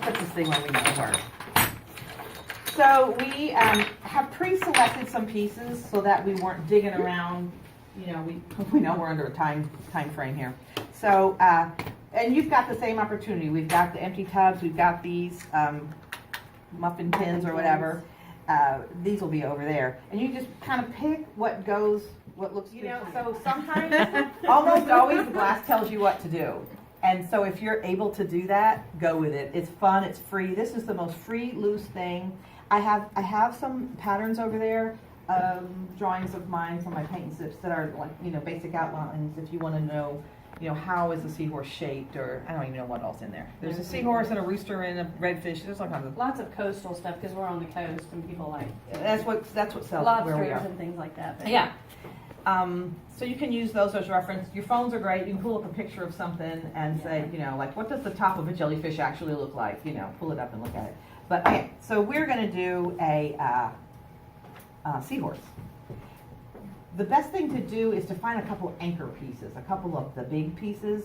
Put this thing where we need to work. So we have pre-selected some pieces so that we weren't digging around. You know, we know we're under a time frame here. So, and you've got the same opportunity. We've got the empty tubs. We've got these muffin tins or whatever. These will be over there, and you just kind of pick what looks. You know, so sometimes, almost always, the glass tells you what to do. And so if you're able to do that, go with it. It's fun. It's free. This is the most free, loose thing. I have some patterns over there, drawings of mine from my paint and sips that are like, you know, basic outlines. If you want to know, you know, how is a seahorse shaped, or I don't even know what else in there. There's a seahorse and a rooster and a redfish. There's all kinds of lots of coastal stuff because we're on the coast and people like that's what sells lobsters where we are. And things like that. But yeah. So you can use those as reference. Your phones are great. You can pull up a picture of something and say, you know, like, what does the top of a jellyfish actually look like? You know, pull it up and look at it. But okay, so we're going to do a seahorse. The best thing to do is to find a couple of anchor pieces, a couple of the big pieces.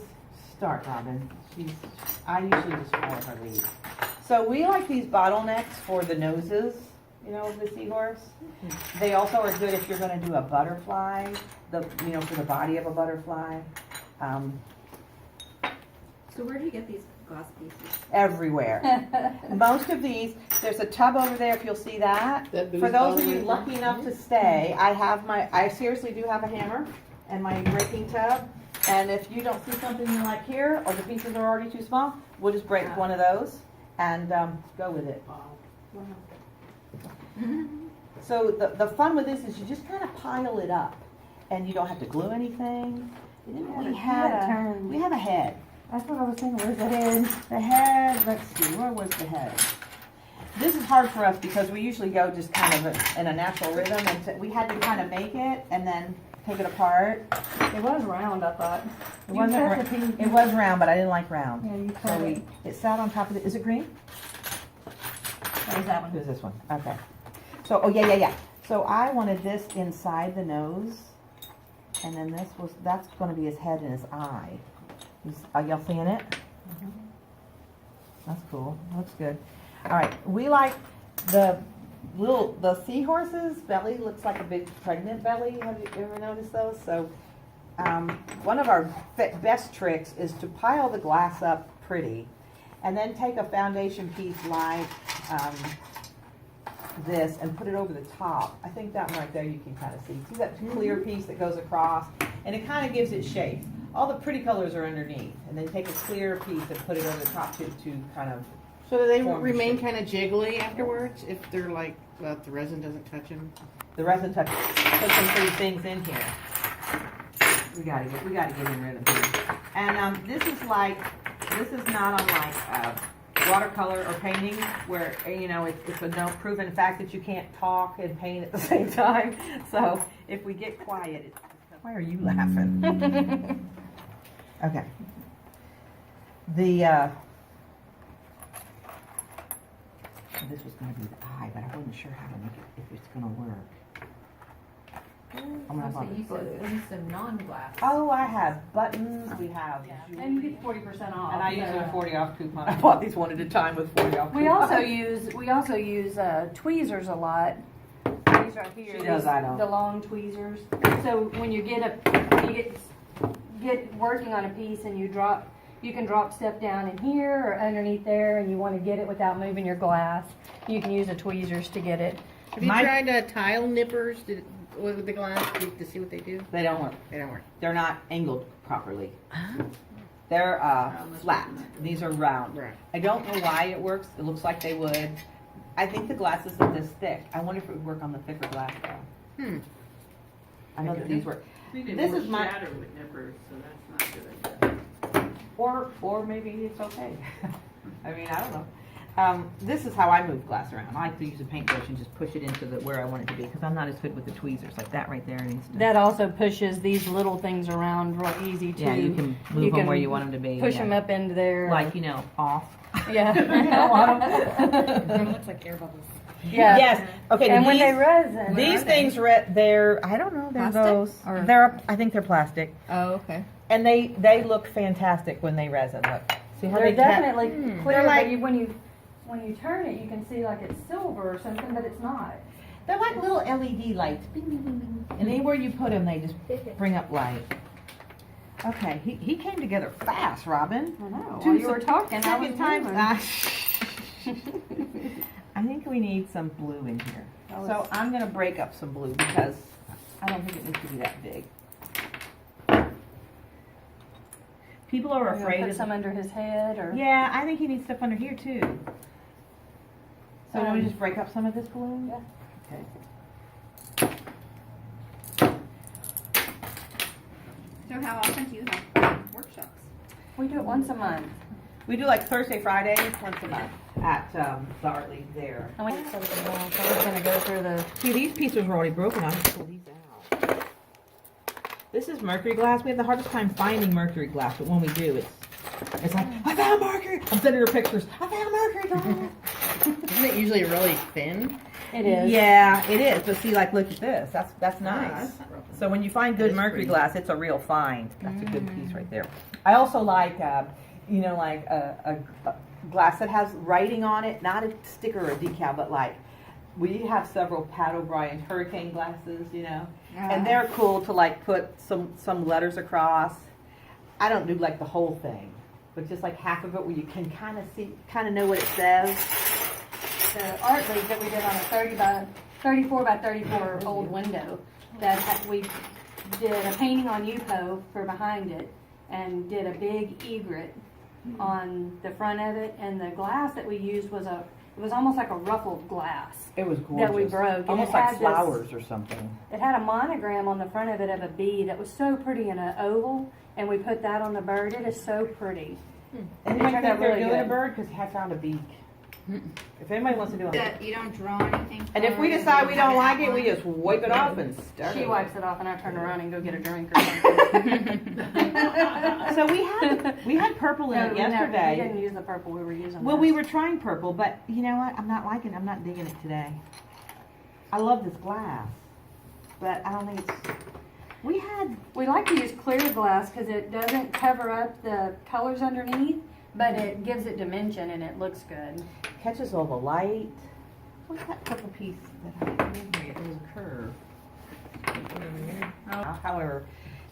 Start, Robin. I usually just follow her lead. So we like these bottlenecks for the noses, you know, of the seahorse. They also are good if you're going to do a butterfly, you know, for the body of a butterfly. So where do you get these glass pieces? Everywhere. Most of these, there's a tub over there if you'll see that. For those of you lucky enough to stay, I seriously do have a hammer and my breaking tub. And if you don't see something you like here, or the pieces are already too small, we'll just break one of those and go with it. So the fun with this is you just kind of pile it up, and you don't have to glue anything. We have a head. That's what I was thinking. Where's the head? The head. Let's see. Where was the head? This is hard for us because we usually go just kind of in a natural rhythm, and we had to kind of make it and then take it apart. it was round, I thought. It was round, but I didn't like round. Yeah, you cut So it. it sat on top of it. Is it green? There's that one. Who's this one? Okay. So, oh yeah. So I wanted this inside the nose, and then that's going to be his head and his eye. Are y'all seeing it? Mm-hmm. That's cool. Looks good. All right. We like the seahorse's belly looks like a big pregnant belly. Have you ever noticed those? So one of our best tricks is to pile the glass up pretty, and then take a foundation piece like this and put it over the top. I think that one right there you can kind of see. See that clear piece that goes across? And it kind of gives it shape. All the pretty colors are underneath. And then take a clear piece and put it over the top to kind of So do they form the remain shape. kind of jiggly afterwards if they're like, well, the resin doesn't touch them? The resin touch. Put some pretty things in here. We gotta get in rhythm here. And this is not unlike watercolor or painting, where you know it's a no proven fact that you can't talk and paint at the same time. So if we get quiet, why are you laughing? Okay. This was going to be the eye, but I wasn't sure how to make it, if it's going to work. I'm gonna So you said use some non-glass. Oh, I have buttons. We have. And you get 40% off. And I use a 40 off coupon. I bought these one at a time with 40 off. We also use tweezers a lot. These right here. She does, I don't. The long tweezers. So when you get working on a piece and you can drop stuff down in here or underneath there, and you want to get it without moving your glass. You can use the tweezers to get it. Have you tried tile nippers with the glass to see what they do? They don't work. They don't work. They're not angled properly. They're flat. These are round. Right. I don't know why it works. It looks like they would. I think the glass isn't this thick. I wonder if it would work on the thicker glass though. I know that these work. This is my shatter with nippers, so that's not good. or maybe it's okay. I mean, I don't know. This is how I move glass around. I like to use a paintbrush and just push it into where I want it to be, because I'm not as good with the tweezers. Like that right there needs to. That also pushes these little things around real easy too. Yeah, you can move them where you want them to be. Push them up into there. Like, off. Yeah. It looks like air bubbles. Yeah. Yes. Okay. And when they resin. These things, they're, I don't know, they're Plastic? those. Or- I think they're plastic. Oh, okay. And they look fantastic when they resin. Look. See how They're they definitely clear, They're like- but when you when you turn it, you can see like it's silver or something, but it's not. They're like little LED lights. Bing, bing, bing, bing. And anywhere you put them, they just bring up light. Okay, he came together fast, Robin. I know. Two While you were talking, I was second times. moving. I think we need some blue in here. Oh, So I'm gonna break up some blue because I don't think it needs to be that big. People are Are you gonna afraid put of some under his head, or? Yeah, I think he needs stuff under here too. So do we Um, just break up some of this blue? Yeah. Okay. So how often do you have workshops? We do it once a month. We do like Thursday, Friday, once a month at Zarley there. And we did something wrong, so I was gonna go through the. See, these pieces are already broken. I'll just pull these out. This is mercury glass. We have the hardest time finding mercury glass, but when we do, it's like, I found mercury. I'm sending her pictures. I found mercury glass. Isn't it usually really thin? It is. Yeah, it is. But see, like, look at this. That's nice. that's not real thin. So when you find That good is mercury pretty. glass, it's a real find. That's a good piece right there. I also like, like a glass that has writing on it, not a sticker or a decal, but like, we have several Pat O'Brien's hurricane glasses, and they're cool to like put some letters across. I don't do like the whole thing, but just like half of it where you can kind of know what it says. The art league that we did on a 34 by 34 old window we did a painting on UPO for behind it and did a big egret on the front of it, and the glass that we used was almost like a ruffled glass. It was gorgeous. That we broke. And Almost it like had this- flowers or something. It had a monogram on the front of it of a bee that was so pretty in an oval, and we put that on the bird. It is so pretty. And It you turned think out they're really doing a good. bird because I found a beak. If anybody wants to do it. That you don't draw anything. And if we decide we don't like it, we just wipe it off and start She over. wipes it off, and I turn around and go get a drink or something. So we had purple in No, it we didn't yesterday. use the purple. We were using. Well, this. we were trying purple, but you know what? I'm not digging it today. I love this glass, but I don't think it's. We like to use clear glass because it doesn't cover up the colors underneath, but it gives it dimension and it looks good. Catches all the light. What's that purple piece that I have in here? It was a curve. However,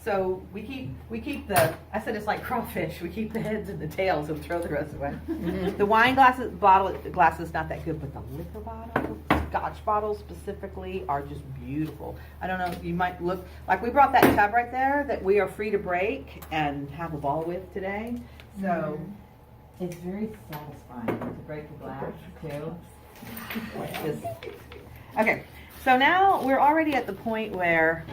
so we keep the. I said it's like crawfish. We keep the heads and the tails and throw the rest away. The wine glass is not that good, but the liquor bottle, Scotch bottles specifically, are just beautiful. I don't know. You might look like we brought that tub right there that we are free to break and have a ball with today. So it's very satisfying to break the glass too. Okay, so now we're already at the point where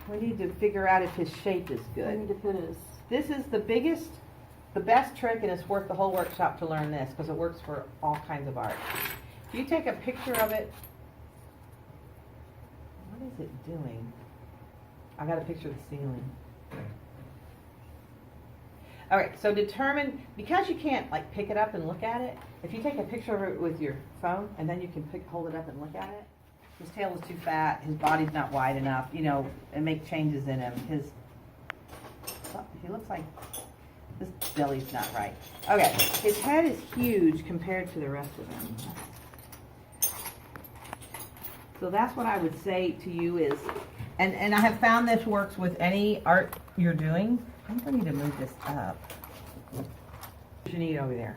we need to figure out if his shape is We good. need to put his. This is the best trick, and it's worth the whole workshop to learn this because it works for all kinds of art. If you take a picture of it, what is it doing? I got a picture of the ceiling. All right, so determine, because you can't like pick it up and look at it, if you take a picture of it with your phone and then you can hold it up and look at it. His tail is too fat, his body's not wide enough, and make changes in him. He looks like his belly's not right. Okay, his head is huge compared to the rest of them. So that's what I would say to you is, and I have found this works with any art you're doing. I'm going to need to move this up. What do you need over there?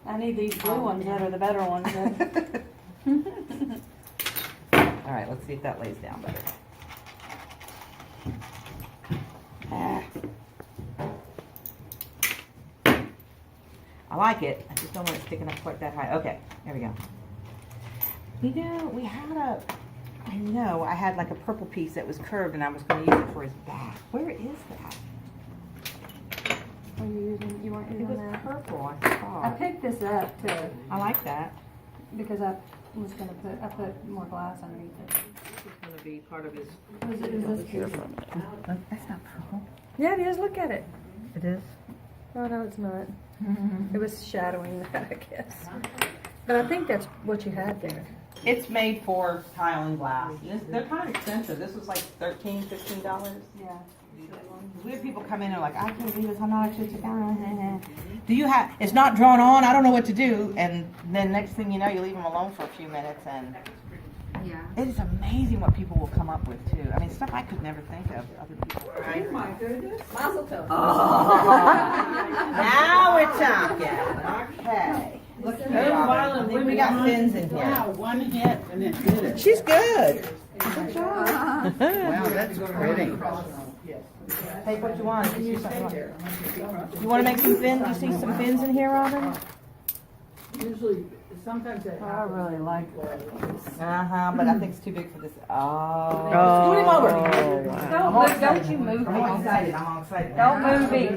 I need these blue ones that are the better ones. All right, let's see if that lays down better. I like it. I just don't want it sticking up quite that high. Okay, there we go. I had like a purple piece that was curved and I was going to use it for his back. Where is that? Are you using? You weren't It using was that. purple, I I thought. picked this up to I like that. because I put more glass underneath it. This is going to be part of his. Is this piece? That's not purple. Yeah, it is. Look at it. It is? Oh no, it's not. It was shadowing that, I guess. But I think that's what you had there. It's made for tile and glass. They're kind of expensive. This was like $13, $15. Yeah. We have people come in and are like, I can't do this, I'm not actually down. Do you have, it's not drawn on, I don't know what to do. And then next thing you know, you leave them alone for a few minutes and Yeah. it is amazing what people will come up with too. I mean, stuff I could never think of, other people. Right? Oh my goodness. Mazel tov. Now we're talking. Okay. Look, I think we got fins in here. Wow, one hit and it did it. She's good. Good job. Wow, that's pretty. Take what you want. You want to make some fins? You see some fins in here, Robin? Usually, sometimes that I happens. really like that. But I think it's too big for this. Oh. Scoot him over. Wow. Don't you move I'm all me. excited. I'm all excited. Don't move me.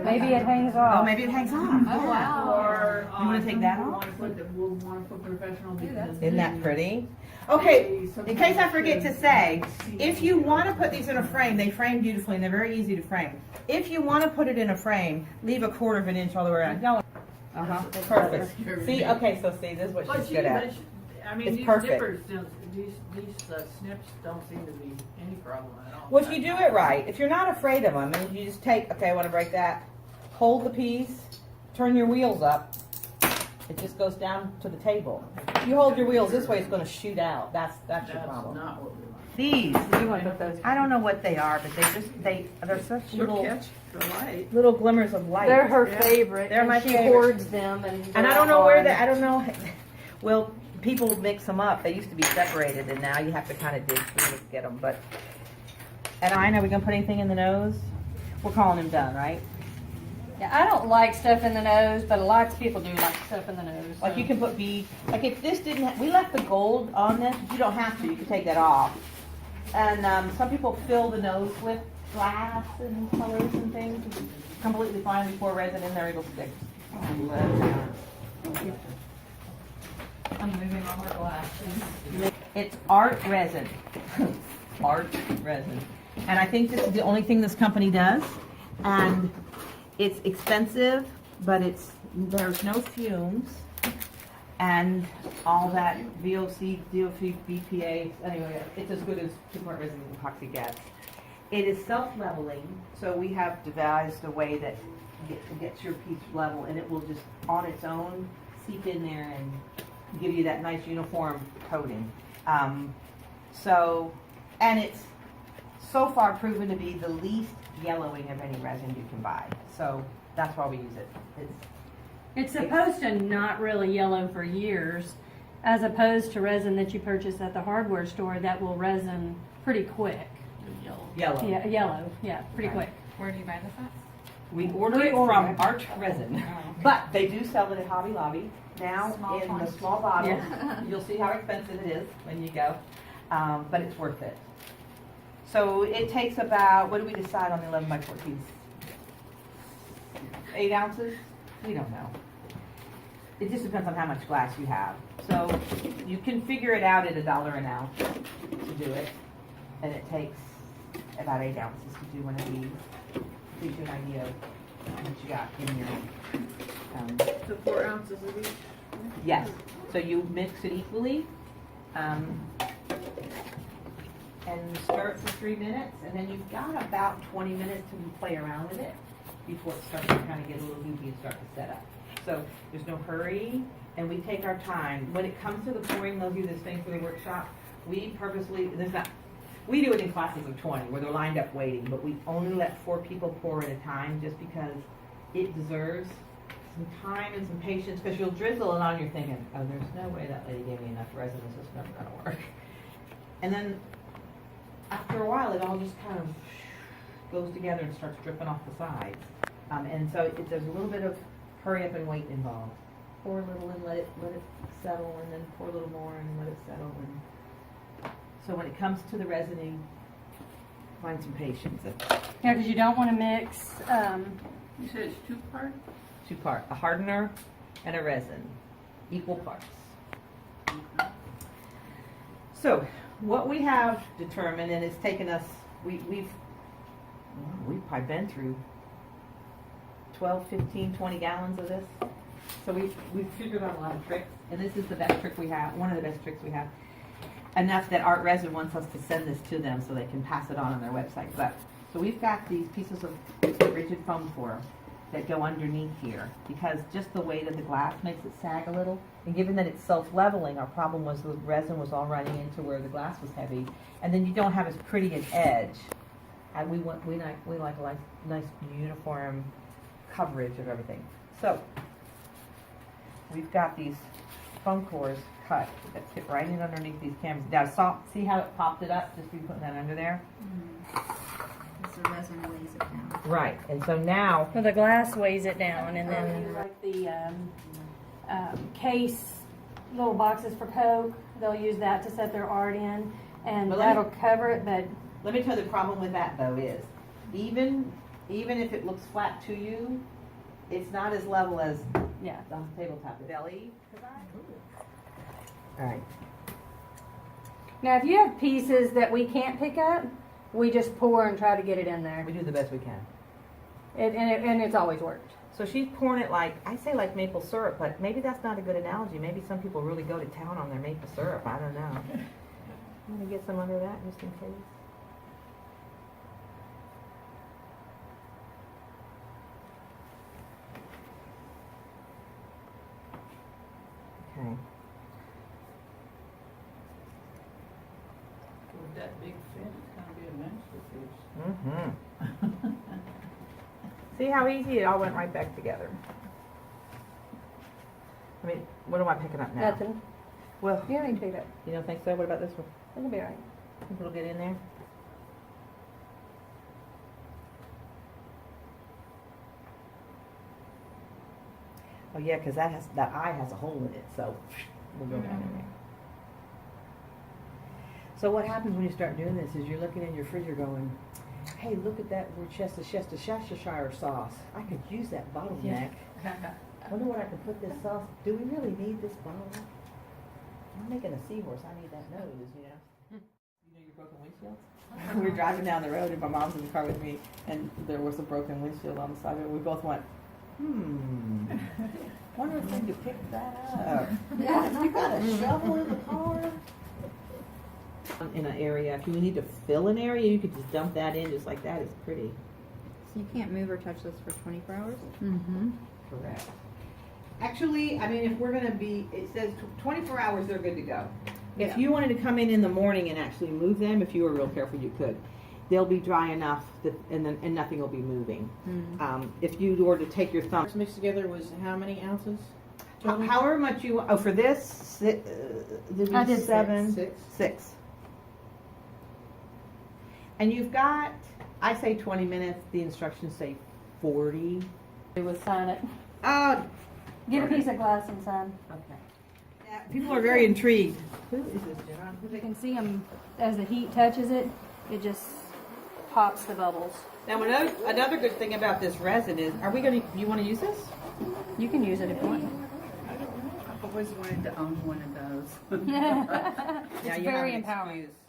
Maybe it hangs Oh, off. maybe it hangs off. Oh, wow. Or, You wanna take that off? We'll want to put professional because. Isn't that pretty? Okay, in case I forget to say, if you want to put these in a frame, they frame beautifully and they're very easy to frame. If you want to put it in a frame, leave a 1/4 of an inch all the way around. No. Perfect. See, okay, so see, this is what she's good at. I mean, It's these perfect. zippers, these snips don't seem to be any problem at all. Well, if you do it right, if you're not afraid of them, and you just take, okay, I want to break that, hold the piece, turn your wheels up, it just goes down to the table. If you hold your wheels this way, it's going to shoot out. That's your That's problem. not what we want. These, You want to put those? I don't know what they are, but they're such little The light. little glimmers of light. They're her Yeah. favorite. They're my and she favorite. hoards them And I don't know where I don't know. Well, people mix them up. They used to be separated, and now you have to kind of dig through to get them. But and are we gonna put anything in the nose? We're calling him done, right? Yeah, I don't like stuff in the nose, but lots of people do like stuff in the nose. Like you can put beads. Like if this didn't, we left the gold on this. But you don't have to. You can take that off. And some people fill the nose with glass and colors and things. It's completely fine. We pour resin in there, it'll stick. I'm moving all her glasses. It's art resin. Art resin. And I think this is the only thing this company does. And it's expensive, but there's no fumes. And all that VOC, DOC, BPA, anyway, it's as good as two-part resin epoxy gets. It is self-leveling, so we have devised a way that gets your piece level, and it will just, on its own, seep in there and give you that nice uniform coating. And it's so far proven to be the least yellowing of any resin you can buy. So that's why we use it. It's supposed to not really yellow for years, as opposed to resin that you purchase at the hardware store that will resin pretty quick. Yellow. Yeah, yellow. Yeah, pretty Right. quick. Where do you buy this at? We order it from Art Resin, but they do sell it at Hobby Lobby now Small in the quantities. small bottles. Yeah. You'll see how expensive it is when you go, but it's worth it. So it takes about, what do we decide on the 11 by 14? 8 ounces? We don't know. It just depends on how much glass you have. So you can figure it out at $1 an ounce to do it, and it takes about 8 ounces to do one of these. Gives you an idea of what you got in your. So 4 ounces of each. Yes. So you mix it equally, and stir it for 3 minutes, and then you've got about 20 minutes to play around with it before it starts to kind of get a little goopy and start to set up. So there's no hurry, and we take our time. When it comes to the pouring, they'll do this thing for the workshop. We purposely, we do it in classes of 20 where they're lined up waiting, but we only let 4 people pour at a time just because it deserves some time and some patience, because you'll drizzle it on, you're thinking, oh, there's no way that lady gave me enough resin, this is never going to work. And then after a while, it all just kind of goes together and starts dripping off the sides. And so there's a little bit of hurry up and wait involved. Pour a little and let it settle, and then pour a little more and let it settle. And so when it comes to the resining, find some patience. Yeah, because you don't want to mix. You said it's 2-part? 2-part, a hardener and a resin, equal parts. So what we have determined, and it's taken us, we've probably been through 12, 15, 20 gallons of this. So we've figured out a lot of tricks, and this is the best trick we have, one of the best tricks we have. Enough that Art Resin wants us to send this to them so they can pass it on their website. But So we've got these pieces of rigid foam core that go underneath here because just the weight of the glass makes it sag a little. And given that it's self-leveling, our problem was the resin was all running into where the glass was heavy, and then you don't have as pretty an edge. And we like a nice uniform coverage of everything. So we've got these foam cores cut that fit right in underneath these cameras. Now, see how it popped it up just by putting that under there? Because the resin weighs it down. Right. And so now, Well, the glass weighs it down, and then like the case, little boxes for Coke, they'll use that to set their art in, and But let me- that'll cover it. But let me tell you the problem with that though is, even if it looks flat to you, it's not as level as yeah, the tabletop. Belly. All right. now if you have pieces that we can't pick up, we just pour and try to get it in there, We do the best we can. and it's always worked. So she's pouring it like, I say like maple syrup, but maybe that's not a good analogy. Maybe some people really go to town on their maple syrup. I don't know. I'm going to get some under that just in case. Okay. With that big fin, it's gonna be a monster fish. Mm-hmm. See how easy it all went right back together. I mean, what am I picking up now? Nothing. Well, You don't need to pick it up. you don't think so? What about this one? It'll be all right. Think it'll get in there? Oh yeah, because that eye has a hole in it, so we'll go down in there. So what happens when you start doing this is you're looking in your fridge, you're going, hey, look at that Worcestershire sauce. I could use that bottleneck. I wonder what I could put this sauce. Do we really need this bottleneck? I'm making a seahorse. I need that nose, you know. You know your broken windshield? We were driving down the road and my mom's in the car with me and there was a broken windshield on the side of it. We both went, wonder if we could pick that up. Yeah, you got a shovel in the car? In an area, if you need to fill an area, you could just dump that in just like that. It's pretty. So you can't move or touch this for 24 hours? Mm-hmm. Correct. Actually, I mean, if we're gonna be, it says 24 hours, they're good to go. If Yeah. you wanted to come in the morning and actually move them, if you were real careful, you could. They'll be dry enough that, and nothing will be moving. If you were to take your thumb, Mixed together was how many ounces? however much you, for this, did I we did seven? Six. Six. And you've got, I say 20 minutes, the instructions say 40. We would sign it. Oh, Get a piece of glass and sign. okay. Yeah, people are very intrigued. Who is this, John? You can see them as the heat touches it. It just pops the bubbles. Now, another good thing about this resin is, you want to use this? You can use it if you want. I've always wanted to own one of those. It's Now you have very an empowering. excuse.